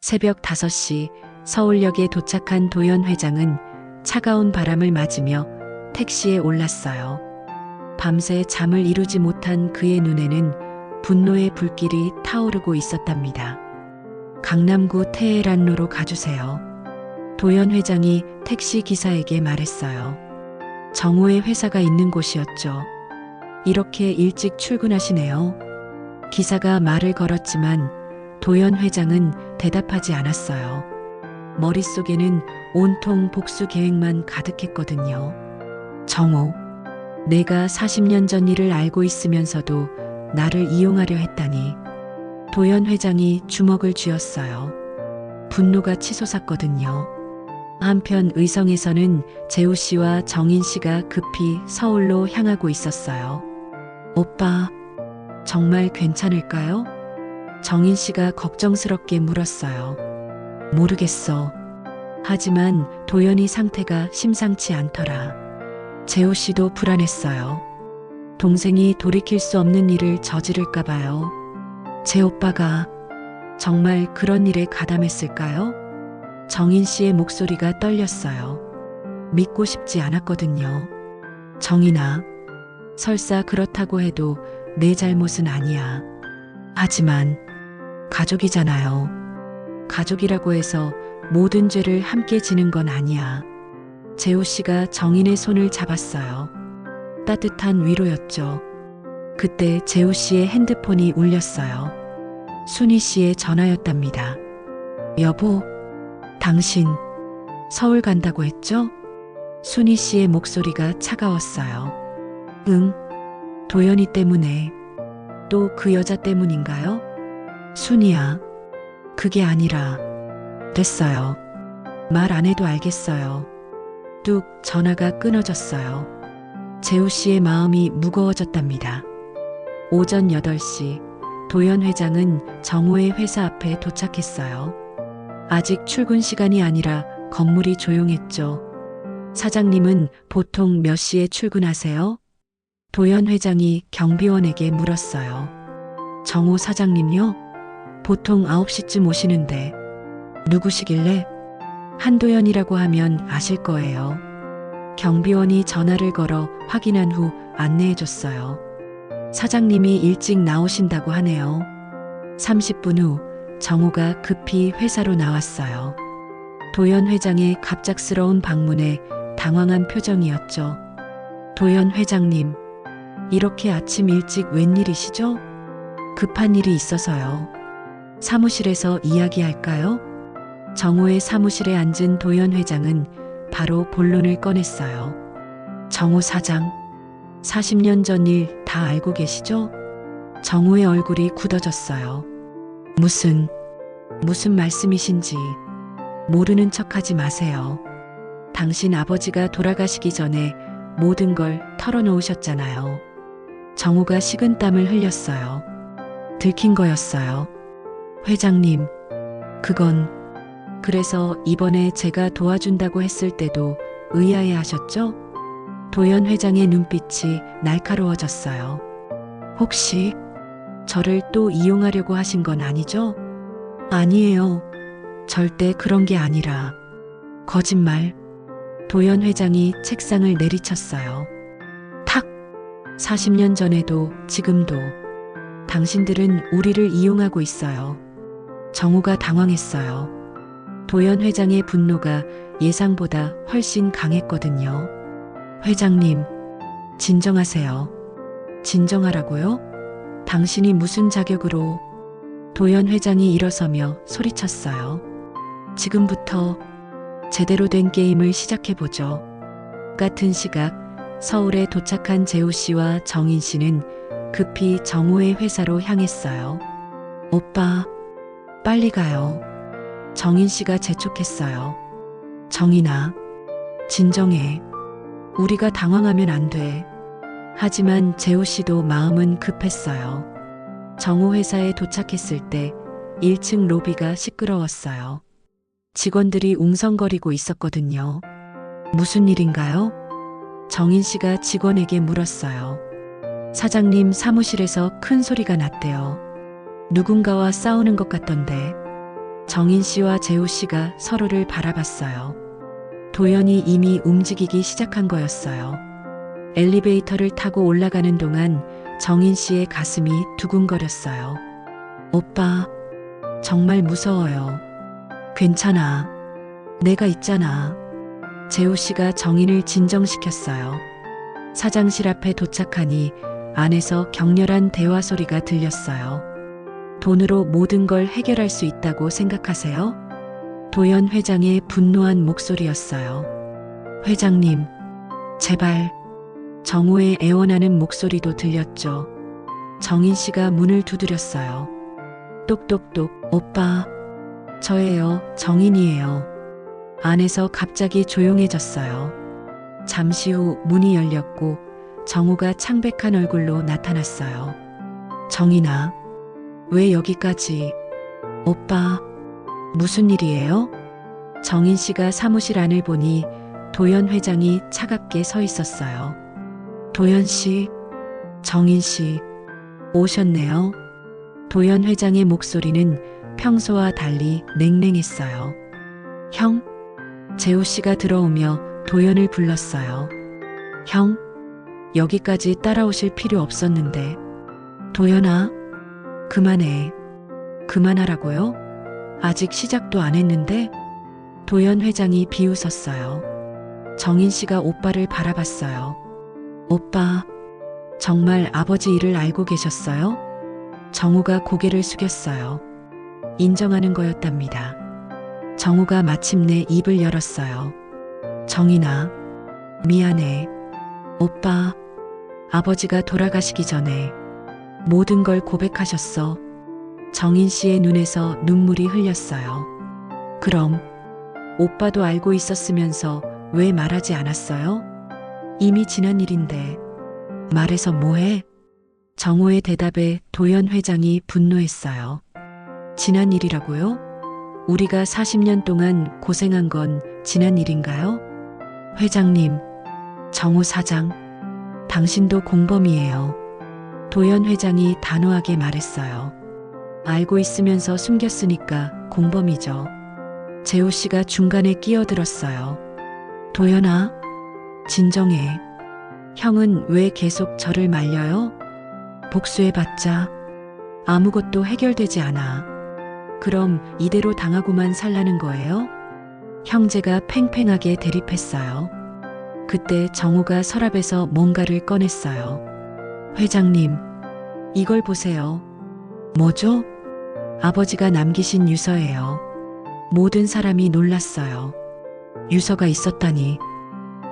새벽 5시 서울역에 도착한 도연 회장은 차가운 바람을 맞으며 택시에 올랐어요. 밤새 잠을 이루지 못한 그의 눈에는 분노의 불길이 타오르고 있었답니다. 강남구 테헤란로로 가주세요. 도연 회장이 택시 기사에게 말했어요. 정호의 회사가 있는 곳이었죠. 이렇게 일찍 출근하시네요. 기사가 말을 걸었지만 도연 회장은 대답하지 않았어요. 머릿속에는 온통 복수 계획만 가득했거든요. 정호, 내가 40년 전 일을 알고 있으면서도 나를 이용하려 했다니. 도연 회장이 주먹을 쥐었어요. 분노가 치솟았거든요. 한편 의성에서는 재우 씨와 정인 씨가 급히 서울로 향하고 있었어요. 오빠, 정말 괜찮을까요? 정인 씨가 걱정스럽게 물었어요. 모르겠어. 하지만 도연이 상태가 심상치 않더라. 재우 씨도 불안했어요. 동생이 돌이킬 수 없는 일을 저지를까 봐요. 제 오빠가 정말 그런 일에 가담했을까요? 정인 씨의 목소리가 떨렸어요. 믿고 싶지 않았거든요. 정인아, 설사 그렇다고 해도 내 잘못은 아니야. 하지만 가족이잖아요. 가족이라고 해서 모든 죄를 함께 지는 건 아니야. 재호 씨가 정인의 손을 잡았어요. 따뜻한 위로였죠. 그때 재호 씨의 핸드폰이 울렸어요. 순희 씨의 전화였답니다. 여보, 당신 서울 간다고 했죠? 순희 씨의 목소리가 차가웠어요. 응, 도연이 때문에. 또 그 여자 때문인가요? 순희야, 그게 아니라. 됐어요. 말 안 해도 알겠어요. 뚝 전화가 끊어졌어요. 재우 씨의 마음이 무거워졌답니다. 오전 8시 도연 회장은 정호의 회사 앞에 도착했어요. 아직 출근 시간이 아니라 건물이 조용했죠. 사장님은 보통 몇 시에 출근하세요? 도연 회장이 경비원에게 물었어요. 정호 사장님요? 보통 9시쯤 오시는데. 누구시길래? 한도연이라고 하면 아실 거예요. 경비원이 전화를 걸어 확인한 후 안내해줬어요. 사장님이 일찍 나오신다고 하네요. 30분 후 정호가 급히 회사로 나왔어요. 도연 회장의 갑작스러운 방문에 당황한 표정이었죠. 도연 회장님, 이렇게 아침 일찍 웬일이시죠? 급한 일이 있어서요. 사무실에서 이야기할까요? 정호의 사무실에 앉은 도연 회장은 바로 본론을 꺼냈어요. 정호 사장, 40년 전 일 다 알고 계시죠? 정호의 얼굴이 굳어졌어요. 무슨 말씀이신지. 모르는 척하지 마세요. 당신 아버지가 돌아가시기 전에 모든 걸 털어놓으셨잖아요. 정호가 식은땀을 흘렸어요. 들킨 거였어요. 회장님, 그건. 그래서 이번에 제가 도와준다고 했을 때도 의아해 하셨죠? 도연 회장의 눈빛이 날카로워졌어요. 혹시 저를 또 이용하려고 하신 건 아니죠? 아니에요. 절대 그런 게 아니라. 거짓말. 도연 회장이 책상을 내리쳤어요. 탁! 40년 전에도 지금도 당신들은 우리를 이용하고 있어요. 정호가 당황했어요. 도연 회장의 분노가 예상보다 훨씬 강했거든요. 회장님, 진정하세요. 진정하라고요? 당신이 무슨 자격으로? 도연 회장이 일어서며 소리쳤어요. 지금부터 제대로 된 게임을 시작해보죠. 같은 시각 서울에 도착한 재우 씨와 정인 씨는 급히 정호의 회사로 향했어요. 오빠, 빨리 가요. 정인 씨가 재촉했어요. 정인아, 진정해. 우리가 당황하면 안 돼. 하지만 재호 씨도 마음은 급했어요. 정호 회사에 도착했을 때 1층 로비가 시끄러웠어요. 직원들이 웅성거리고 있었거든요. 무슨 일인가요? 정인 씨가 직원에게 물었어요. 사장님 사무실에서 큰 소리가 났대요. 누군가와 싸우는 것 같던데. 정인 씨와 재우 씨가 서로를 바라봤어요. 도연이 이미 움직이기 시작한 거였어요. 엘리베이터를 타고 올라가는 동안 정인 씨의 가슴이 두근거렸어요. 오빠, 정말 무서워요. 괜찮아. 내가 있잖아. 재우 씨가 정인을 진정시켰어요. 사장실 앞에 도착하니 안에서 격렬한 대화 소리가 들렸어요. 돈으로 모든 걸 해결할 수 있다고 생각하세요? 도연 회장의 분노한 목소리였어요. 회장님, 제발. 정호의 애원하는 목소리도 들렸죠. 정인 씨가 문을 두드렸어요. 똑똑똑, 오빠. 저예요, 정인이에요. 안에서 갑자기 조용해졌어요. 잠시 후 문이 열렸고 정호가 창백한 얼굴로 나타났어요. 정인아, 왜 여기까지? 오빠, 무슨 일이에요? 정인 씨가 사무실 안을 보니 도연 회장이 차갑게 서 있었어요. 도연 씨, 정인 씨, 오셨네요. 도연 회장의 목소리는 평소와 달리 냉랭했어요. 형? 재우 씨가 들어오며 도연을 불렀어요. 형, 여기까지 따라오실 필요 없었는데. 도연아, 그만해. 그만하라고요? 아직 시작도 안 했는데? 도연 회장이 비웃었어요. 정인 씨가 오빠를 바라봤어요. 오빠, 정말 아버지 일을 알고 계셨어요? 정우가 고개를 숙였어요. 인정하는 거였답니다. 정우가 마침내 입을 열었어요. 정인아, 미안해. 오빠, 아버지가 돌아가시기 전에 모든 걸 고백하셨어. 정인 씨의 눈에서 눈물이 흘렸어요. 그럼 오빠도 알고 있었으면서 왜 말하지 않았어요? 이미 지난 일인데 말해서 뭐해? 정호의 대답에 도연 회장이 분노했어요. 지난 일이라고요? 우리가 40년 동안 고생한 건 지난 일인가요? 회장님, 정호 사장, 당신도 공범이에요. 도연 회장이 단호하게 말했어요. 알고 있으면서 숨겼으니까 공범이죠. 재호 씨가 중간에 끼어들었어요. 도연아, 진정해. 형은 왜 계속 저를 말려요? 복수해봤자 아무것도 해결되지 않아. 그럼 이대로 당하고만 살라는 거예요? 형제가 팽팽하게 대립했어요. 그때 정우가 서랍에서 뭔가를 꺼냈어요. 회장님, 이걸 보세요. 뭐죠? 아버지가 남기신 유서예요. 모든 사람이 놀랐어요. 유서가 있었다니.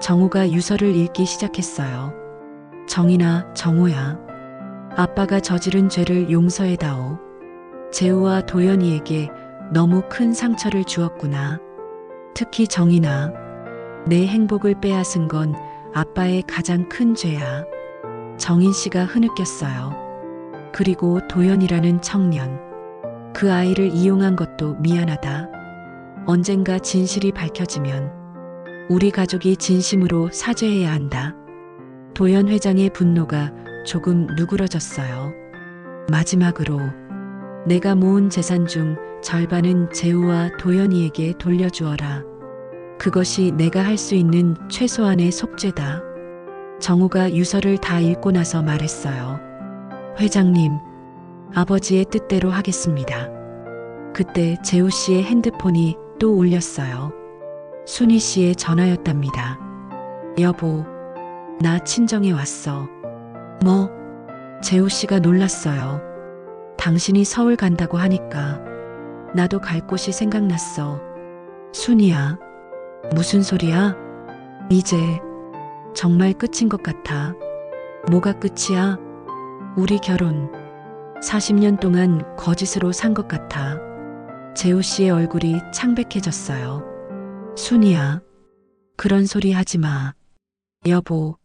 정우가 유서를 읽기 시작했어요. 정인아, 정우야. 아빠가 저지른 죄를 용서해다오. 재우와 도연이에게 너무 큰 상처를 주었구나. 특히 정인아, 내 행복을 빼앗은 건 아빠의 가장 큰 죄야. 정인 씨가 흐느꼈어요. 그리고 도연이라는 청년. 그 아이를 이용한 것도 미안하다. 언젠가 진실이 밝혀지면 우리 가족이 진심으로 사죄해야 한다. 도연 회장의 분노가 조금 누그러졌어요. 마지막으로 내가 모은 재산 중 절반은 재우와 도연이에게 돌려주어라. 그것이 내가 할 수 있는 최소한의 속죄다. 정우가 유서를 다 읽고 나서 말했어요. 회장님, 아버지의 뜻대로 하겠습니다. 그때 재우 씨의 핸드폰이 또 울렸어요. 순희 씨의 전화였답니다. 여보, 나 친정에 왔어. 뭐? 재우 씨가 놀랐어요. 당신이 서울 간다고 하니까 나도 갈 곳이 생각났어. 순희야, 무슨 소리야? 이제 정말 끝인 것 같아. 뭐가 끝이야? 우리 결혼 40년 동안 거짓으로 산 것 같아. 재우 씨의 얼굴이 창백해졌어요. 순희야, 그런 소리 하지 마. 여보,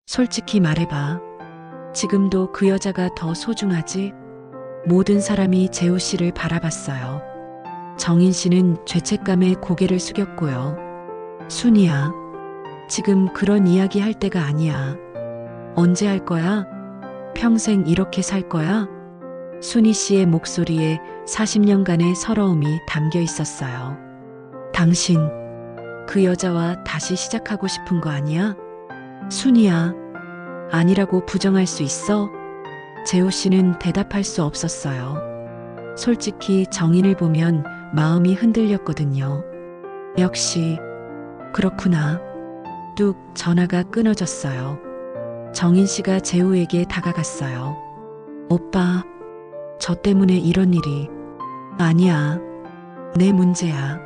솔직히 말해봐. 지금도 그 여자가 더 소중하지? 모든 사람이 재우 씨를 바라봤어요. 정인 씨는 죄책감에 고개를 숙였고요. 순희야, 지금 그런 이야기 할 때가 아니야. 언제 할 거야? 평생 이렇게 살 거야? 순희 씨의 목소리에 40년간의 서러움이 담겨 있었어요. 당신, 그 여자와 다시 시작하고 싶은 거 아니야? 순이야. 아니라고 부정할 수 있어? 재호 씨는 대답할 수 없었어요. 솔직히 정인을 보면 마음이 흔들렸거든요. 역시, 그렇구나. 뚝 전화가 끊어졌어요. 정인 씨가 재호에게 다가갔어요. 오빠, 저 때문에 이런 일이. 아니야. 내 문제야.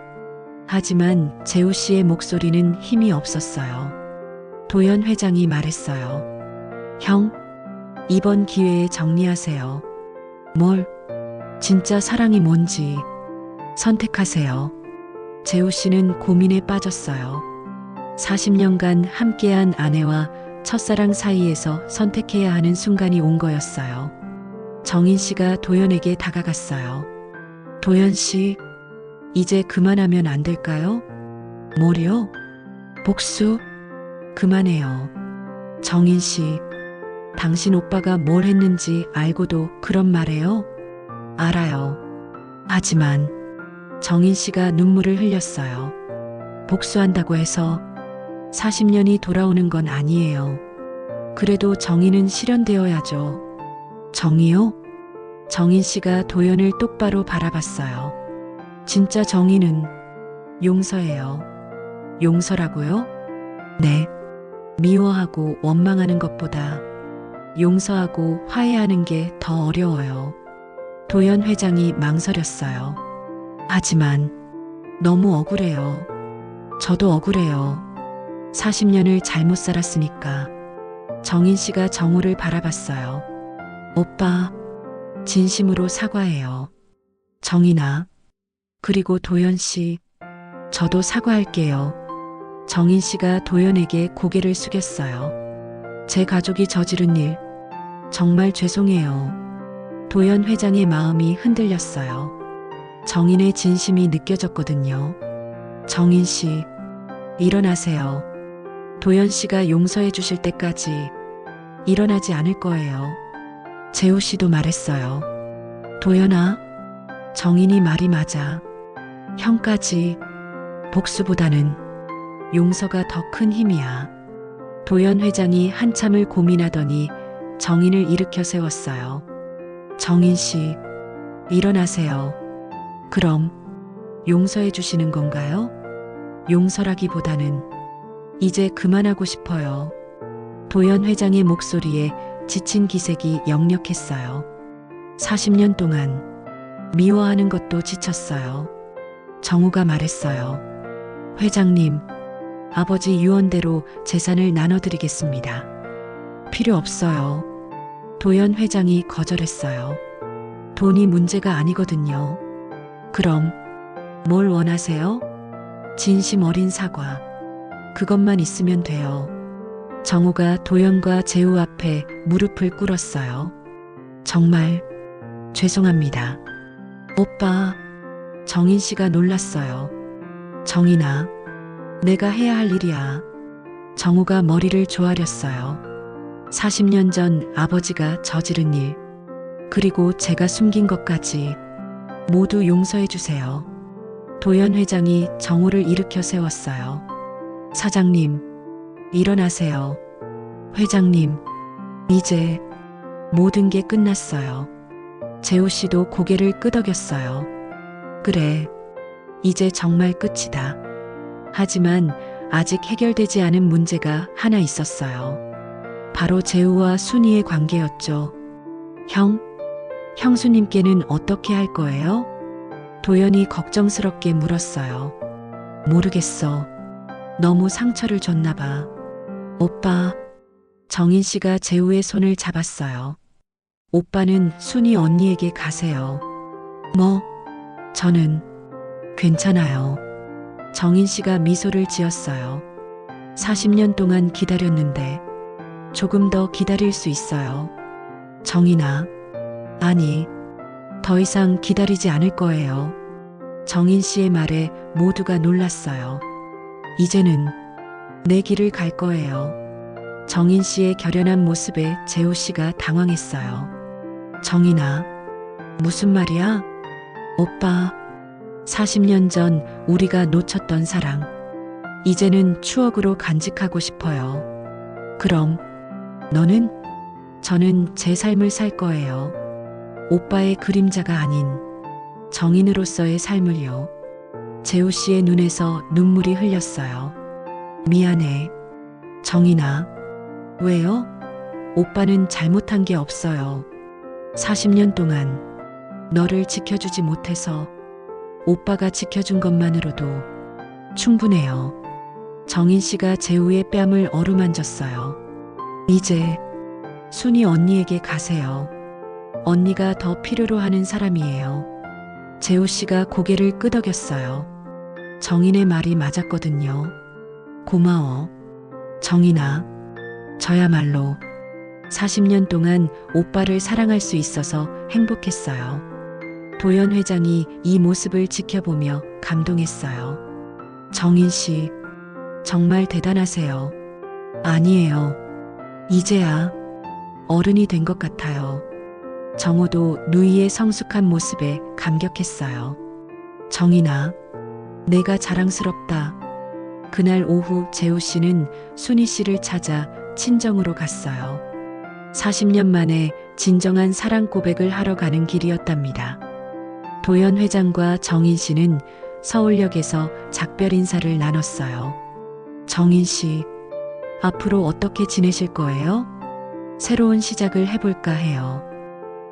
하지만 재호 씨의 목소리는 힘이 없었어요. 도연 회장이 말했어요. 형, 이번 기회에 정리하세요. 뭘? 진짜 사랑이 뭔지 선택하세요. 재호 씨는 고민에 빠졌어요. 40년간 함께한 아내와 첫사랑 사이에서 선택해야 하는 순간이 온 거였어요. 정인 씨가 도연에게 다가갔어요. 도연 씨, 이제 그만하면 안 될까요? 뭐요? 복수? 그만해요. 정인 씨, 당신 오빠가 뭘 했는지 알고도 그런 말해요? 알아요. 하지만 정인 씨가 눈물을 흘렸어요. 복수한다고 해서 40년이 돌아오는 건 아니에요. 그래도 정의는 실현되어야죠. 정의요? 정인 씨가 도연을 똑바로 바라봤어요. 진짜 정의는 용서예요. 용서라고요? 네. 미워하고 원망하는 것보다 용서하고 화해하는 게 더 어려워요. 도연 회장이 망설였어요. 하지만 너무 억울해요. 저도 억울해요. 40년을 잘못 살았으니까. 정인 씨가 정우를 바라봤어요. 오빠, 진심으로 사과해요. 정인아. 그리고 도연 씨, 저도 사과할게요. 정인 씨가 도연에게 고개를 숙였어요. 제 가족이 저지른 일, 정말 죄송해요. 도연 회장의 마음이 흔들렸어요. 정인의 진심이 느껴졌거든요. 정인 씨, 일어나세요. 도연 씨가 용서해 주실 때까지 일어나지 않을 거예요. 재호 씨도 말했어요. 도연아, 정인이 말이 맞아. 형까지 복수보다는 용서가 더 큰 힘이야. 도연 회장이 한참을 고민하더니 정인을 일으켜 세웠어요. 정인 씨, 일어나세요. 그럼 용서해 주시는 건가요? 용서라기보다는 이제 그만하고 싶어요. 도연 회장의 목소리에 지친 기색이 역력했어요. 40년 동안 미워하는 것도 지쳤어요. 정우가 말했어요. 회장님, 아버지 유언대로 재산을 나눠드리겠습니다. 필요 없어요. 도연 회장이 거절했어요. 돈이 문제가 아니거든요. 그럼 뭘 원하세요? 진심 어린 사과. 그것만 있으면 돼요. 정우가 도연과 재우 앞에 무릎을 꿇었어요. 정말 죄송합니다. 오빠, 정인 씨가 놀랐어요. 정인아, 내가 해야 할 일이야. 정우가 머리를 조아렸어요. 40년 전 아버지가 저지른 일, 그리고 제가 숨긴 것까지 모두 용서해 주세요. 도연 회장이 정우를 일으켜 세웠어요. 사장님, 일어나세요. 회장님, 이제 모든 게 끝났어요. 재호 씨도 고개를 끄덕였어요. 그래, 이제 정말 끝이다. 하지만 아직 해결되지 않은 문제가 하나 있었어요. 바로 재우와 순이의 관계였죠. 형, 형수님께는 어떻게 할 거예요? 도연이 걱정스럽게 물었어요. 모르겠어. 너무 상처를 줬나 봐. 오빠, 정인 씨가 재우의 손을 잡았어요. 오빠는 순이 언니에게 가세요. 뭐, 저는 괜찮아요. 정인 씨가 미소를 지었어요. 40년 동안 기다렸는데 조금 더 기다릴 수 있어요. 정인아, 아니, 더 이상 기다리지 않을 거예요. 정인 씨의 말에 모두가 놀랐어요. 이제는 내 길을 갈 거예요. 정인 씨의 결연한 모습에 재호 씨가 당황했어요. 정인아, 무슨 말이야? 오빠, 40년 전 우리가 놓쳤던 사랑. 이제는 추억으로 간직하고 싶어요. 그럼 너는? 저는 제 삶을 살 거예요. 오빠의 그림자가 아닌 정인으로서의 삶을요. 재우 씨의 눈에서 눈물이 흘렸어요. 미안해. 정인아. 왜요? 오빠는 잘못한 게 없어요. 40년 동안 너를 지켜주지 못해서 오빠가 지켜준 것만으로도 충분해요. 정인 씨가 재우의 뺨을 어루만졌어요. 이제 순이 언니에게 가세요. 언니가 더 필요로 하는 사람이에요. 재우 씨가 고개를 끄덕였어요. 정인의 말이 맞았거든요. 고마워. 정인아. 저야말로 40년 동안 오빠를 사랑할 수 있어서 행복했어요. 도연 회장이 이 모습을 지켜보며 감동했어요. 정인 씨, 정말 대단하세요. 아니에요. 이제야 어른이 된 것 같아요. 정호도 누이의 성숙한 모습에 감격했어요. 정인아, 내가 자랑스럽다. 그날 오후 재우 씨는 순희 씨를 찾아 친정으로 갔어요. 40년 만에 진정한 사랑 고백을 하러 가는 길이었답니다. 도연 회장과 정인 씨는 서울역에서 작별 인사를 나눴어요. 정인 씨, 앞으로 어떻게 지내실 거예요? 새로운 시작을 해볼까 해요.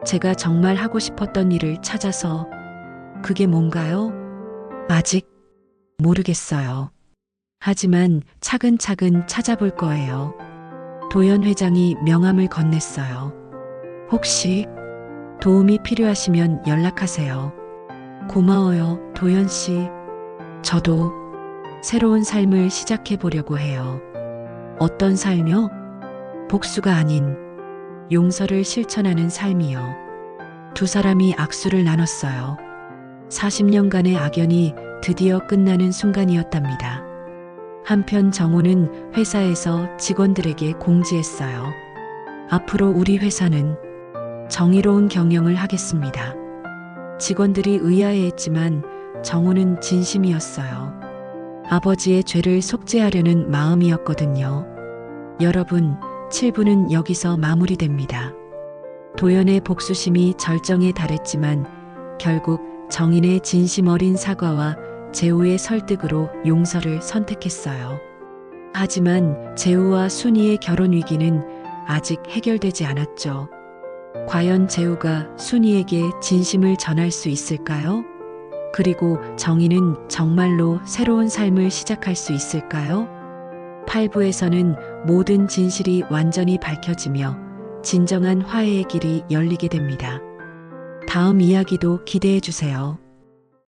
제가 정말 하고 싶었던 일을 찾아서. 그게 뭔가요? 아직 모르겠어요. 하지만 차근차근 찾아볼 거예요. 도연 회장이 명함을 건넸어요. 혹시 도움이 필요하시면 연락하세요. 고마워요, 도연 씨. 저도 새로운 삶을 시작해 보려고 해요. 어떤 삶이요? 복수가 아닌 용서를 실천하는 삶이요. 두 사람이 악수를 나눴어요. 40년간의 악연이 드디어 끝나는 순간이었답니다. 한편 정호는 회사에서 직원들에게 공지했어요. 앞으로 우리 회사는 정의로운 경영을 하겠습니다. 직원들이 의아해했지만 정호는 진심이었어요. 아버지의 죄를 속죄하려는 마음이었거든요. 여러분, 7부는 여기서 마무리됩니다. 도연의 복수심이 절정에 달했지만 결국 정인의 진심 어린 사과와 재우의 설득으로 용서를 선택했어요. 하지만 재우와 순이의 결혼 위기는 아직 해결되지 않았죠. 과연 재우가 순이에게 진심을 전할 수 있을까요? 그리고 정인은 정말로 새로운 삶을 시작할 수 있을까요? 8부에서는 모든 진실이 완전히 밝혀지며 진정한 화해의 길이 열리게 됩니다. 다음 이야기도 기대해 주세요.